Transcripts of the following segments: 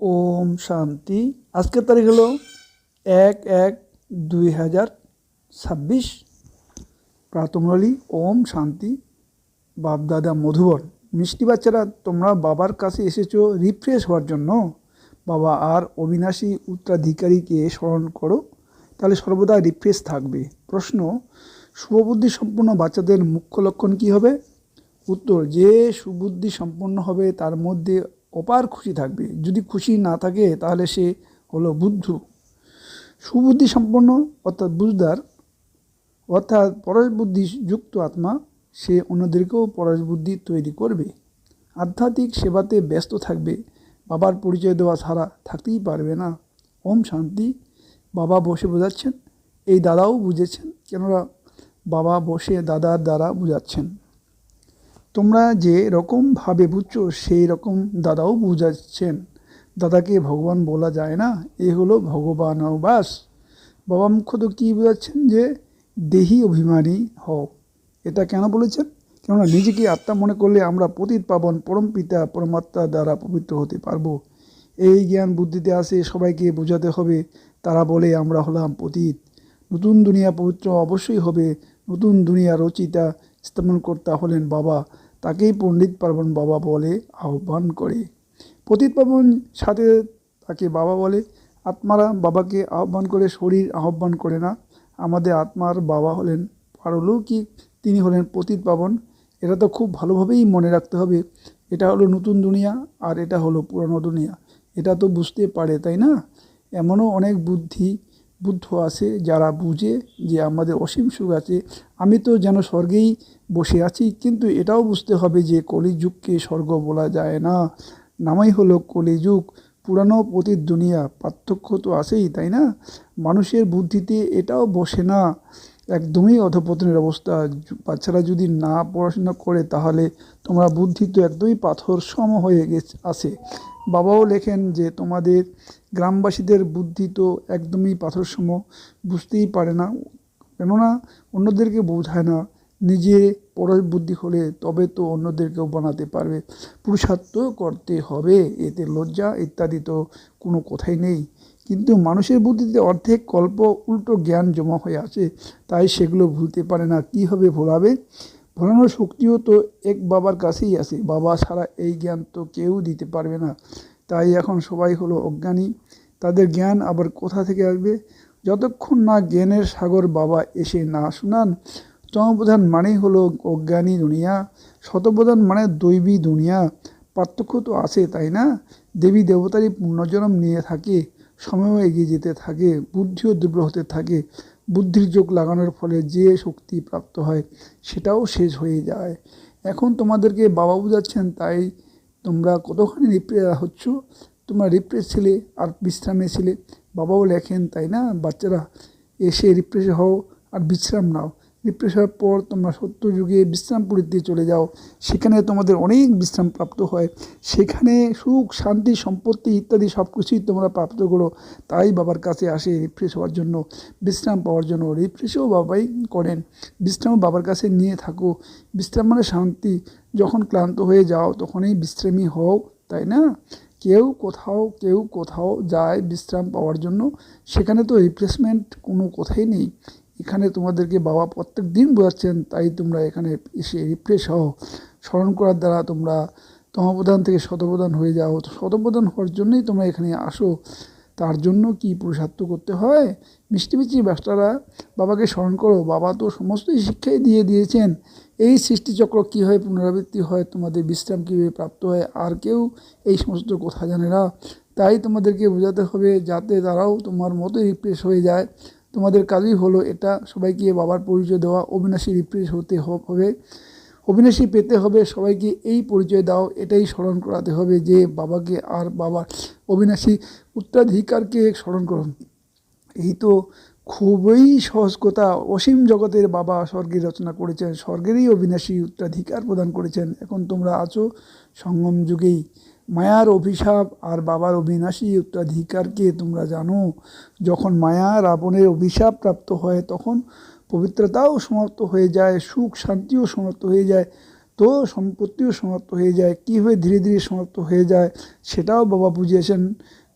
ওম শান্তি। আজকের তারিখ হলো 1/1/2026। প্রাতঃমূলী ওম শান্তি। বাপদাদা মধুবন। মিষ্টি বাচ্চারা, তোমরা বাবার কাছে এসেছো রিফ্রেশ হওয়ার জন্য। বাবা আর অবিনাশী উত্তরাধিকারীকে স্মরণ করো, তাহলে সর্বদা রিফ্রেশ থাকবে। প্রশ্ন: শুভবুদ্ধি সম্পন্ন বাচ্চাদের মুখ্য লক্ষণ কী হবে? উত্তর: যে সুবুদ্ধি সম্পন্ন হবে তার মধ্যে অপার খুশি থাকবে। যদি খুশি না থাকে তাহলে সে হলো বুদ্ধু। সুবুদ্ধি সম্পন্ন অর্থাৎ বুঝদার, অর্থাৎ পরশ বুদ্ধি যুক্ত আত্মা, সে অন্যদেরকেও পরশ বুদ্ধি তৈরি করবে। আধ্যাত্মিক সেবাতে ব্যস্ত থাকবে, বাবার পরিচয় দেওয়া ছাড়া থাকতেই পারবে না। ওম শান্তি। বাবা বসে বোঝাচ্ছেন, এই দাদাও বুঝেছেন, কেননা বাবা বসে দাদার দ্বারা বুঝাচ্ছেন। তোমরা যে রকমভাবে বুঝছো সেই রকম দাদাও বুঝাচ্ছেন। দাদাকে ভগবান বলা যায় না, এ হলো ভগবান বাস। বাবা মুখ্যত কী বোঝাচ্ছেন? যে দেহি অভিমানী হও। এটা কেন বলেছেন? কেননা নিজেকে আত্মা মনে করলে আমরা পতিত পাবন পরম পিতা পরমাত্মার দ্বারা পবিত্র হতে পারবো। এই জ্ঞান বুদ্ধিতে আসে, সবাইকে বোঝাতে হবে। তারা বলে আমরা হলাম পতিত। নতুন দুনিয়া পবিত্র অবশ্যই হবে। নতুন দুনিয়া রচিতা স্থাপন কর্তা হলেন বাবা, তাকেই পণ্ডিত পার্বণ বাবা বলে আহ্বান করে। পতিত পাবন সাথে তাকে বাবা বলে। আত্মারা বাবাকে আহ্বান করে, শরীর আহ্বান করে না। আমাদের আত্মার বাবা হলেন পারলৌকিক, তিনি হলেন পতিত পাবন। এটা তো খুব ভালোভাবেই মনে রাখতে হবে। এটা হলো নতুন দুনিয়া আর এটা হলো পুরনো দুনিয়া। এটা তো বুঝতে পারে, তাই না? এমনও অনেক বুদ্ধ আছে যারা বুঝে যে আমাদের অসীম সুখ আছে। আমি তো যেন স্বর্গেই বসে আছি, কিন্তু এটাও বুঝতে হবে যে কলিযুগকে স্বর্গ বলা যায় না। নামই হলো কলিযুগ। পুরানো পতিত দুনিয়া, পার্থক্য তো আছেই, তাই না? মানুষের বুদ্ধিতে এটাও বসে না। একদমই অধঃপতনের অবস্থা। বাচ্চারা যদি না পড়াশোনা করে তাহলে তোমরা বুদ্ধি তো একদমই পাথর সম হয়ে আছে। বাবাও লেখেন যে তোমাদের গ্রামবাসীদের বুদ্ধি তো একদমই পাথর সম, বুঝতেই পারে না, কেননা অন্যদেরকে বোঝায় না। নিজে পরশ বুদ্ধি হলে তবে তো অন্যদেরকেও বানাতে পারবে। পুরুষার্থ করতে হবে, এতে লজ্জা ইত্যাদি তো কোনো কথাই নেই। কিন্তু মানুষের বুদ্ধিতে অর্ধেক কল্প উল্টো জ্ঞান জমা হয়ে আছে, তাই সেগুলো ভুলতে পারে না। কী হবে ভোলাবে? ভোলানোর শক্তিও তো এক বাবার কাছেই আছে। বাবা ছাড়া এই জ্ঞান তো কেউ দিতে পারবে না। তাই এখন সবাই হলো অজ্ঞানী। তাদের জ্ঞান আবার কোথা থেকে আসবে? যতক্ষণ না জ্ঞানের সাগর বাবা এসে না শোনান। তমপ্রধান মানেই হলো অজ্ঞানী দুনিয়া, শতপ্রধান মানে দৈবী দুনিয়া। পার্থক্য তো আছে, তাই না? দেবী দেবতারই পুনর্জন্ম নিয়ে থাকে, সময়ও এগিয়ে যেতে থাকে, বুদ্ধিও দুর্বল হতে থাকে। বুদ্ধির যোগ লাগানোর ফলে যে শক্তি প্রাপ্ত হয় সেটাও শেষ হয়ে যায়। এখন তোমাদেরকে বাবা বুঝাচ্ছেন, তাই তোমরা কতখানি রিফ্রেশ হচ্ছ। তোমরা রিফ্রেশ ছিলে আর বিশ্রামে ছিলে। বাবাও লেখেন, তাই না? বাচ্চারা এসে রিফ্রেশ হও আর বিশ্রাম নাও। রিফ্রেশ হওয়ার পর তোমরা সত্যযুগে বিশ্রামপুরীতে চলে যাও। সেখানে তোমাদের অনেক বিশ্রাম প্রাপ্ত হয়। সেখানে সুখ শান্তি সম্পত্তি ইত্যাদি সব কিছুই তোমরা প্রাপ্ত করো। তাই বাবার কাছে আসে রিফ্রেশ হওয়ার জন্য, বিশ্রাম পাওয়ার জন্য। রিফ্রেশও বাবাই করেন, বিশ্রামও বাবার কাছে নিয়ে থাকো। বিশ্রাম মানে শান্তি। যখন ক্লান্ত হয়ে যাও তখনই বিশ্রামী হও, তাই না? কেউ কোথাও যায় বিশ্রাম পাওয়ার জন্য, সেখানে তো রিফ্রেশমেন্ট কোনো কথাই নেই। এখানে তোমাদেরকে বাবা প্রত্যেক দিন বোঝাচ্ছেন, তাই তোমরা এখানে এসে রিফ্রেশ হও। স্মরণ করার দ্বারা তোমরা তমপ্রধান থেকে শতপ্রধান হয়ে যাও। তো শতপ্রধান হওয়ার জন্যই তোমরা এখানে আসো। তার জন্য কি পুরুষার্থ করতে হয়? মিষ্টি মিষ্টি বাচ্চারা বাবাকে স্মরণ করো। বাবা তো সমস্তই শিক্ষাই দিয়ে দিয়েছেন। এই সৃষ্টিচক্র কীভাবে পুনরাবৃত্তি হয়, তোমাদের বিশ্রাম কীভাবে প্রাপ্ত হয়, আর কেউ এই সমস্ত কথা জানে না। তাই তোমাদেরকে বোঝাতে হবে যাতে তারাও তোমার মতো রিফ্রেশ হয়ে যায়। তোমাদের কাজই হলো এটা, সবাইকে বাবার পরিচয় দেওয়া। অবিনাশী রিফ্রেশ হতে হবে, অবিনাশী পেতে হবে। সবাইকে এই পরিচয় দাও, এটাই স্মরণ করাতে হবে যে বাবাকে আর বাবার অবিনাশী উত্তরাধিকারকে স্মরণ করুন। এই তো খুবই সহজ কথা। অসীম জগতের বাবা স্বর্গের রচনা করেছেন, স্বর্গেরই অবিনাশী উত্তরাধিকার প্রদান করেছেন। এখন তোমরা আছো সঙ্গম যুগেই। মায়ার অভিশাপ আর বাবার অবিনাশী উত্তরাধিকারকে তোমরা জানো। যখন মায়া রাবণের অভিশাপ প্রাপ্ত হয় তখন পবিত্রতাও সমাপ্ত হয়ে যায়, সুখ শান্তিও সমাপ্ত হয়ে যায়। তো সম্পত্তিও সমাপ্ত হয়ে যায়, কীভাবে ধীরে ধীরে সমাপ্ত হয়ে যায় সেটাও বাবা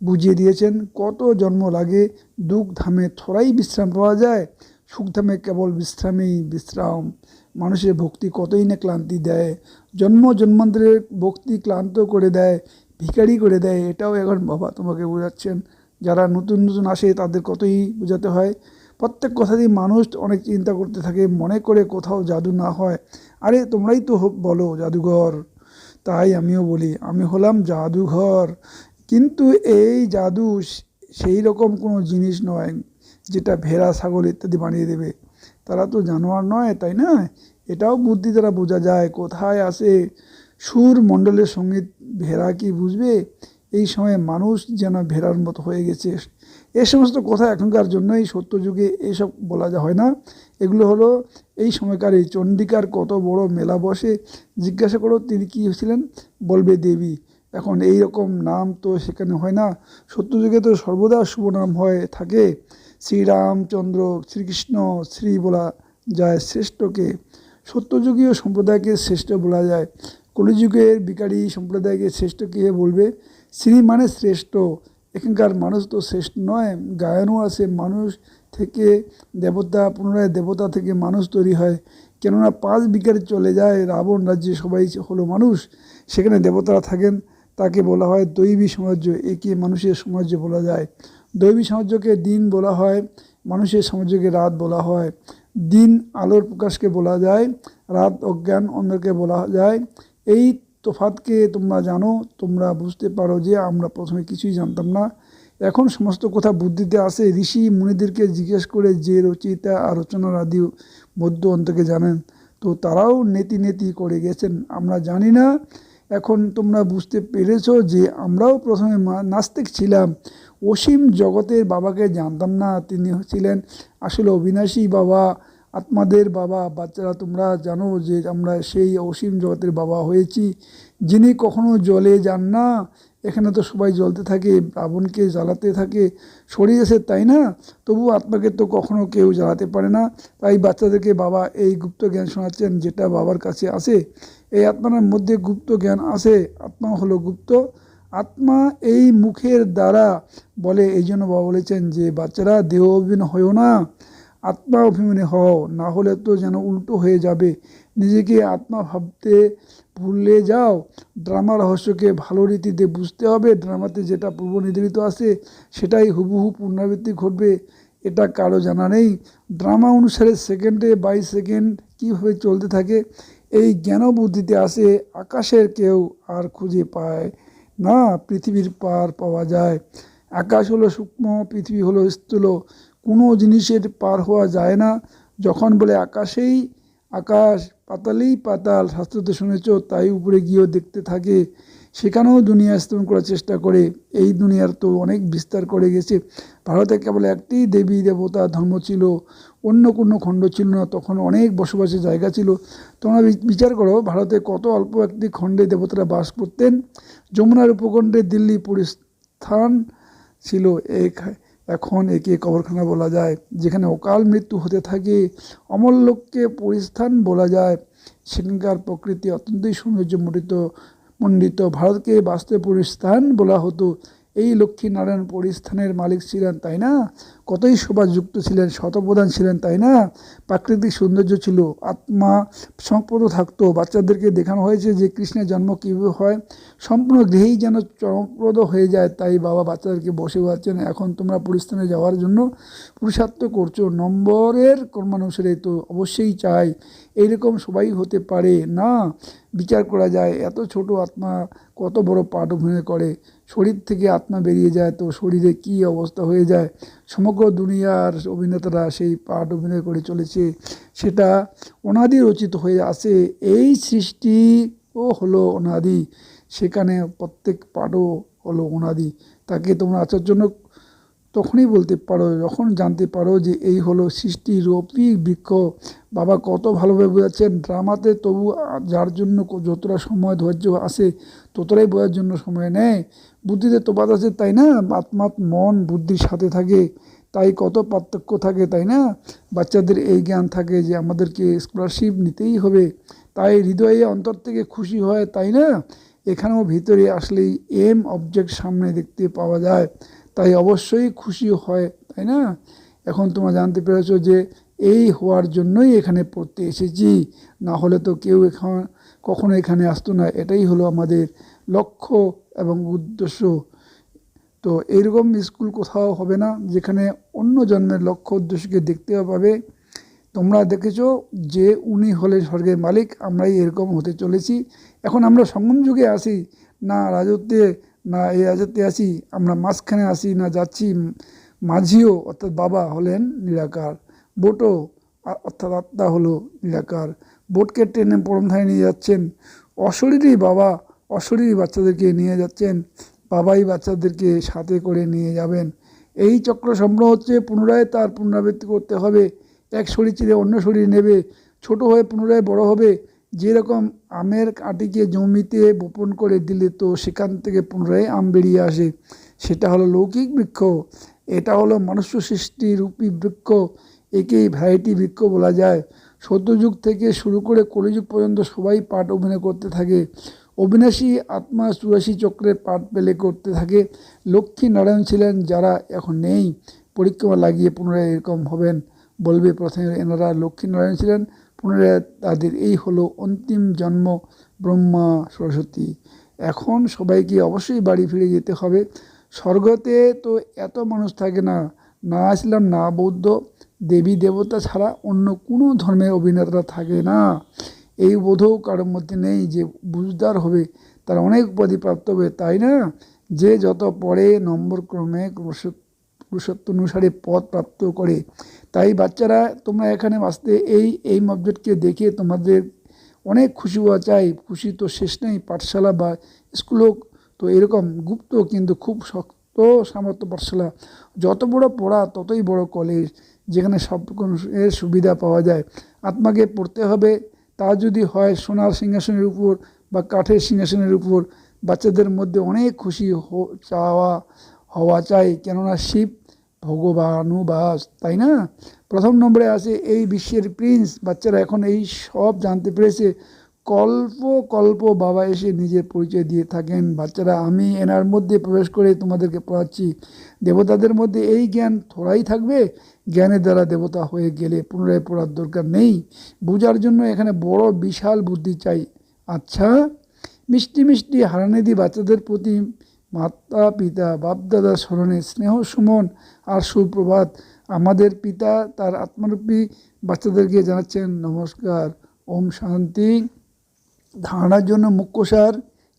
বুঝিয়ে দিয়েছেন। কত জন্ম লাগে, দুঃখ ধামে থোড়াই বিশ্রাম পাওয়া যায়, সুখ ধামে কেবল বিশ্রামেই বিশ্রাম। মানুষের ভক্তি কতই না ক্লান্তি দেয়, জন্ম জন্মান্তরের ভক্তি ক্লান্ত করে দেয়, ভিখারি করে দেয়। এটাও এখন বাবা তোমাকে বোঝাচ্ছেন। যারা নতুন নতুন আসে তাদের কতই বোঝাতে হয়। প্রত্যেক কথাতেই মানুষ অনেক চিন্তা করতে থাকে, মনে করে কোথাও জাদু না হয়। আরে তোমরাই তো বলো জাদুঘর, তাই আমিও বলি আমি হলাম জাদুঘর। কিন্তু এই জাদু সেই রকম কোনো জিনিস নয় যেটা ভেড়া ছাগল ইত্যাদি বানিয়ে দেবে। তারা তো জানোয়ার নয়, তাই না? এটাও বুদ্ধি দ্বারা বোঝা যায়। কোথায় আসে সুর মণ্ডলের সঙ্গীত, ভেড়া কি বুঝবে? এই সময় মানুষ যেন ভেড়ার মতো হয়ে গেছে। এ সমস্ত কথা এখনকার জন্যই, সত্যযুগে এইসব বলা হয় না। এগুলো হলো এই সময়কারে। চণ্ডিকার কত বড় মেলা বসে, জিজ্ঞাসা করো তিনি কী ছিলেন, বলবে দেবী। এখন এই রকম নাম তো সেখানে হয় না। সত্যযুগে তো সর্বদা শুভ নাম হয়ে থাকে। শ্রীরামচন্দ্র, শ্রীকৃষ্ণ, শ্রী বলা যায় শ্রেষ্ঠকে। সত্যযুগীয় সম্প্রদায়কে শ্রেষ্ঠ বলা যায়। কলিযুগের বিকারী সম্প্রদায়কে শ্রেষ্ঠ কে বলবে? শ্রী মানে শ্রেষ্ঠ। এখানকার মানুষ তো শ্রেষ্ঠ নয়, গায়নও আছে। মানুষ থেকে দেবতা, পুনরায় দেবতা থেকে মানুষ তৈরি হয়। কেননা 5 বিকারে চলে যায়, রাবণ রাজ্যে সবাই হলো মানুষ, সেখানে দেবতারা থাকেন। তাকে বলা হয় দৈবী সাম্রাজ্য। একে মানুষের সাম্রাজ্য বলা যায়। দৈবী সাম্রাজ্যকে দিন বলা হয়, মানুষের সাম্রাজ্যকে রাত বলা হয়। দিন আলোর প্রকাশকে বলা যায়, রাত অজ্ঞান অন্ধকে বলা যায়। এই তফাৎকে তোমরা জানো, তোমরা বুঝতে পারো যে আমরা প্রথমে কিছুই জানতাম না। এখন সমস্ত কথা বুদ্ধিতে আসে। ঋষি মুনিদেরকে জিজ্ঞেস করে যে রচয়িতা আর রচনার আদি মধ্য অন্তকে জানেন, তো তারাও নেতি নেতি করে গেছেন। আমরা জানি না। এখন তোমরা বুঝতে পেরেছো যে আমরাও প্রথমে নাস্তিক ছিলাম। অসীম জগতের বাবাকে জানতাম না। তিনি ছিলেন আসলে অবিনাশী বাবা, আত্মাদের বাবা। বাচ্চারা তোমরা জানো যে আমরা সেই অসীম জগতের বাবা হয়েছি, যিনি কখনো জ্বলে যান না। এখানে তো সবাই জ্বলতে থাকে, রাবণকে জ্বালাতে থাকে, শরীর আছে তাই না? তবু আত্মাকে তো কখনো কেউ জ্বালাতে পারে না। তাই বাচ্চাদেরকে বাবা এই গুপ্ত জ্ঞান শোনাচ্ছেন, যেটা বাবার কাছে আসে। এই আত্মার মধ্যে গুপ্ত জ্ঞান আছে। আত্মা হলো গুপ্ত। আত্মা এই মুখের দ্বারা বলে। এই জন্য বাবা বলেছেন যে বাচ্চারা দেহ অভিমান হয়েও না, আত্মা অভিমানী হও, না হলে তো যেন উল্টো হয়ে যাবে। নিজেকে আত্মা ভাবতে ভুলে যাও। ড্রামা রহস্যকে ভালো রীতিতে বুঝতে হবে। ড্রামাতে যেটা পূর্ব নির্ধারিত আছে সেটাই হুবহু পুনরাবৃত্তি ঘটবে, এটা কারো জানা নেই। ড্রামা অনুসারে সেকেন্ডে 22 সেকেন্ড কীভাবে চলতে থাকে, এই জ্ঞান বুদ্ধিতে আসে। আকাশের কেউ আর খুঁজে পায় না, পৃথিবীর পার পাওয়া যায়। আকাশ হলো সূক্ষ্ম, পৃথিবী হলো স্থূল। কোনো জিনিসের পার হওয়া যায় না। যখন বলে আকাশেই আকাশ, পাতালেই পাতাল, শাস্ত্রতে শুনেছ, তাই উপরে গিয়েও দেখতে থাকে। সেখানেও দুনিয়া স্থাপন করার চেষ্টা করে। এই দুনিয়ার তো অনেক বিস্তার করে গেছে। ভারতে কেবল একটি দেবী দেবতা ধর্ম ছিল, অন্য কোনো খণ্ড ছিল না। তখন অনেক বসবাসের জায়গা ছিল। তোমরা বিচার করো, ভারতে কত অল্প একটি খণ্ডে দেবতারা বাস করতেন। যমুনার উপকণ্ঠে দিল্লি পরিস্থান ছিল। এখন একে কবরখানা বলা যায়, যেখানে অকাল মৃত্যু হতে থাকে। অমর লোককে পরিস্থান বলা যায়। সেখানকার প্রকৃতি অত্যন্তই সৌন্দর্যমণ্ডিত। ভারতকে বাস্তবে পরিস্থান বলা হতো। এই লক্ষ্মীনারায়ণ পরিস্থানের মালিক ছিলেন, তাই না? কতই শোভাযুক্ত ছিলেন, শতপ্রধান ছিলেন, তাই না? প্রাকৃতিক সৌন্দর্য ছিল, আত্মা সংপ্রদ থাকতো। বাচ্চাদেরকে দেখানো হয়েছে যে কৃষ্ণের জন্ম কীভাবে হয়, সম্পূর্ণ গৃহেই যেন চমকপ্রদ হয়ে যায়। তাই বাবা বাচ্চাদেরকে বসে বলছেন, এখন তোমরা পরিস্থানে যাওয়ার জন্য পুরুষার্থ করছো। নম্বরের কর্মানুসারে তো অবশ্যই চাই। এইরকম সবাই হতে পারে না। বিচার করা যায়, এত ছোট আত্মা কত বড় পাঠ অভিনয় করে। শরীর থেকে আত্মা বেরিয়ে যায় তো শরীরে কি অবস্থা হয়ে যায়। সমগ্র দুনিয়ার অভিনেতারা সেই পাঠ অভিনয় করে চলেছে। সেটা অনাদি রচিত হয়ে আসে। এই সৃষ্টিও হলো অনাদি, সেখানে প্রত্যেক পাঠও হলো অনাদি। তাকে তোমরা আশ্চর্যজনক তখনই বলতে পারো যখন জানতে পারো যে এই হলো সৃষ্টির রূপী বৃক্ষ। বাবা কত ভালোভাবে বোঝাচ্ছেন ড্রামাতে। তবু যার জন্য যতটা সময় ধৈর্য আসে ততটাই বোঝার জন্য সময় নেয়। বুদ্ধিতে তফাৎ আছে, তাই না? আত্মাত মন বুদ্ধির সাথে থাকে, তাই কত পার্থক্য থাকে, তাই না? বাচ্চাদের এই জ্ঞান থাকে যে আমাদেরকে স্কলারশিপ নিতেই হবে, তাই হৃদয়ে অন্তর থেকে খুশি হয়, তাই না? এখানেও ভিতরে আসলেই এম অবজেক্ট সামনে দেখতে পাওয়া যায়, তাই অবশ্যই খুশি হয়, তাই না? এখন তোমরা জানতে পেরেছো যে এই হওয়ার জন্যই এখানে পড়তে এসেছি, না হলে তো কেউ কখনো এখানে আসতো না। এটাই হলো আমাদের লক্ষ্য এবং উদ্দেশ্য। তো এইরকম স্কুল কোথাও হবে না যেখানে অন্য জন্মের লক্ষ্য উদ্দেশ্যকে দেখতে পাবে। তোমরা দেখেছো যে উনি হলেন স্বর্গের মালিক, আমরাই এরকম হতে চলেছি। এখন আমরা সঙ্গম যুগে আসি না, রাজত্বে না এই রাজত্বে আসি, আমরা মাঝখানে আসি না যাচ্ছি। মাঝিও অর্থাৎ বাবা হলেন নিরাকার, বোটও অর্থাৎ আত্মা হলো নিরাকার। বোটকে টেনে পরমধামে নিয়ে যাচ্ছেন অশরীরী বাবা, অশরীরী বাচ্চাদেরকে নিয়ে যাচ্ছেন, বাবাই বাচ্চাদেরকে সাথে করে নিয়ে যাবেন। এই চক্র সম্পূর্ণ হচ্ছে, পুনরায় তার পুনরাবৃত্তি করতে হবে। এক শরীর ছেড়ে অন্য শরীর নেবে, ছোট হয়ে পুনরায় বড় হবে। যেরকম আমের আটিকে জমিতে বপন করে দিলে তো সেখান থেকে পুনরায় আম বেরিয়ে আসে, সেটা হলো লৌকিক বৃক্ষ। এটা হলো মনুষ্য সৃষ্টি রূপী বৃক্ষ, একেই ভ্যারাইটি বৃক্ষ বলা যায়। সত্যযুগ থেকে শুরু করে কলিযুগ পর্যন্ত সবাই পাঠ অভিনয় করতে থাকে। অবিনাশী আত্মা 84 চক্রের পাঠ পেলে করতে থাকে। লক্ষ্মী নারায়ণ ছিলেন যারা এখন নেই, পরিক্রমা লাগিয়ে পুনরায় এরকম হবেন। বলবে প্রথমে এনারা লক্ষ্মী নারায়ণ ছিলেন, পুনরায় তাদের এই হলো অন্তিম জন্ম ব্রহ্মা সরস্বতী। এখন সবাইকে অবশ্যই বাড়ি ফিরে যেতে হবে। স্বর্গতে তো এত মানুষ থাকে না, না ইসলাম না বৌদ্ধ, দেবী দেবতা ছাড়া অন্য কোনো ধর্মের অভিনেতা থাকে না। এই বোধও কারোর মধ্যে নেই যে বুঝদার হবে, তার অনেক উপাধি প্রাপ্ত হবে, তাই না? যে যত পড়ে নম্বর ক্রমে পুরুষত্ব অনুসারে পদ প্রাপ্ত করে। তাই বাচ্চারা তোমরা এখানে আসতে এই অবজেক্টকে দেখে তোমাদের অনেক খুশি হওয়া চাই। খুশি তো শেষ নেই। পাঠশালা বা স্কুলও তো এরকম গুপ্ত কিন্তু খুব শক্ত সামর্থ্য পাঠশালা। যত বড় পড়া ততই বড় কলেজ, যেখানে সব রকমের সুবিধা পাওয়া যায়। আত্মাকে পড়তে হবে, তা যদি হয় সোনার সিংহাসনের উপর বা কাঠের সিংহাসনের উপর। বাচ্চাদের মধ্যে অনেক খুশি হওয়া চাই, কেননা শিব ভগবানুবাস, তাই না? প্রথম নম্বরে আছে এই বিশ্বের প্রিন্স। বাচ্চারা এখন এই সব জানতে পেরেছে। কল্প কল্প বাবা এসে নিজের পরিচয় দিয়ে থাকেন। বাচ্চারা আমি এনার মধ্যে প্রবেশ করে তোমাদেরকে পড়াচ্ছি। দেবতাদের মধ্যে এই জ্ঞান থোড়াই থাকবে, জ্ঞানের দ্বারা দেবতা হয়ে গেলে পুনরায় পড়ার দরকার নেই। বোঝার জন্য এখানে বড় বিশাল বুদ্ধি চাই। আচ্ছা, মিষ্টি মিষ্টি হারানিধি বাচ্চাদের প্রতি মাতা পিতা বাপদাদার স্মরণে স্নেহ সুমন আর সুপ্রভাত। আমাদের পিতা তার আত্মারূপী বাচ্চাদেরকে জানাচ্ছেন নমস্কার, ওম শান্তি। ধারণার জন্য মুখ্য সার: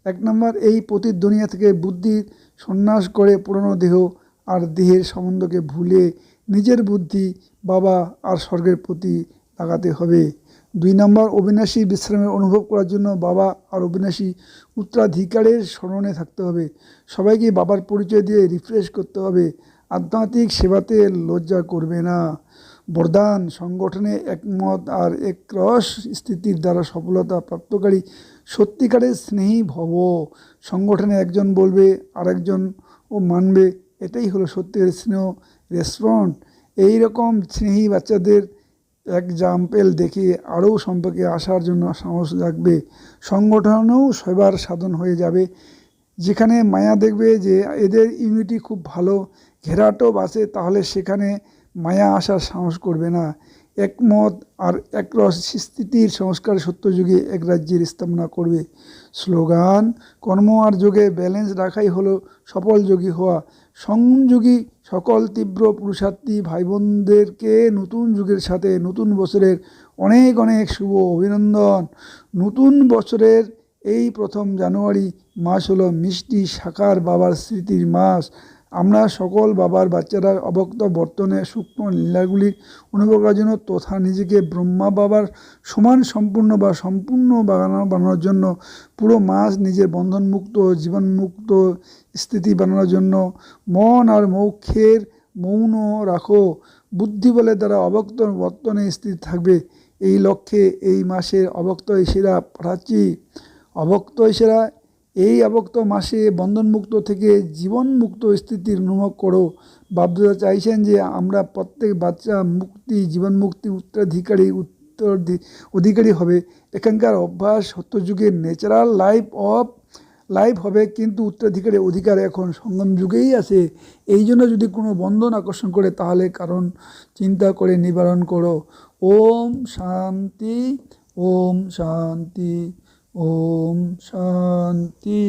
1 নম্বর, এই পতিত দুনিয়া থেকে বুদ্ধির সন্ন্যাস করে পুরনো দেহ আর দেহের সম্বন্ধকে ভুলে নিজের বুদ্ধি বাবা আর স্বর্গের প্রতি লাগাতে হবে। 2 নম্বর, অবিনাশী বিশ্রামের অনুভব করার জন্য বাবা আর অবিনাশী উত্তরাধিকারের স্মরণে থাকতে হবে। সবাইকে বাবার পরিচয় দিয়ে রিফ্রেশ করতে হবে। আধ্যাত্মিক সেবাতে লজ্জা করবে না। বরদান: সংগঠনে একমত আর একরস স্থিতির দ্বারা সফলতা প্রাপ্তকারী সত্যিকারের স্নেহী ভব। সংগঠনে একজন বলবে আরেকজন ও মানবে, এটাই হলো সত্যিকারের স্নেহ রেসপন্ড। এইরকম স্নেহী বাচ্চাদের এক্সাম্পল দেখে আরও সম্পর্কে আসার জন্য সাহস জাগবে। সংগঠনেও সবার সাধন হয়ে যাবে। যেখানে মায়া দেখবে যে এদের ইউনিটি খুব ভালো, ঘেরাটো বাসে, তাহলে সেখানে মায়া আসার সাহস করবে না। একমত আর একরস স্থিতির সংস্কার সত্যযুগে এক রাজ্যের স্থাপনা করবে। স্লোগান: কর্ম আর যোগে ব্যালেন্স রাখাই হলো সফল যোগী হওয়া। সংযোগী সকল তীব্র পুরুষার্থী ভাই বোনদেরকে নতুন যুগের সাথে নতুন বছরের অনেক অনেক শুভ অভিনন্দন। নতুন বছরের এই 1 জানুয়ারি মাস হলো মিষ্টি সাকার বাবার স্মৃতির মাস। আমরা সকল বাবার বাচ্চারা অবক্ত বর্তনে সূক্ষ্ম লীলাগুলির অনুভব করার জন্য তথা নিজেকে ব্রহ্মা বাবার সমান সম্পূর্ণ বা সম্পূর্ণ বানানোর জন্য পুরো মাস নিজের বন্ধনমুক্ত জীবনমুক্ত স্থিতি বানানোর জন্য মন আর মৌখের মৌন রাখো। বুদ্ধি বলে দ্বারা অবক্ত বর্তনে স্থির থাকবে। এই লক্ষ্যে এই মাসের অবক্ত ইশারা পাঠাচ্ছি। অবক্ত ইশারা: এই অবক্ত মাসে বন্ধনমুক্ত থেকে জীবনমুক্ত স্থিতির অনুভব করো। বাপদাদা চাইছেন যে আমরা প্রত্যেক বাচ্চা মুক্তি জীবনমুক্তি উত্তরাধিকারী অধিকারী হবে। এখানকার অভ্যাস সত্যযুগের ন্যাচারাল লাইফ হবে, কিন্তু উত্তরাধিকারের অধিকার এখন সঙ্গম যুগেই আছে। এই জন্য যদি কোনো বন্ধন আকর্ষণ করে তাহলে কারণ চিন্তা করে নিবারণ করো। ওম শান্তি, ওম শান্তি, ওম শান্তি।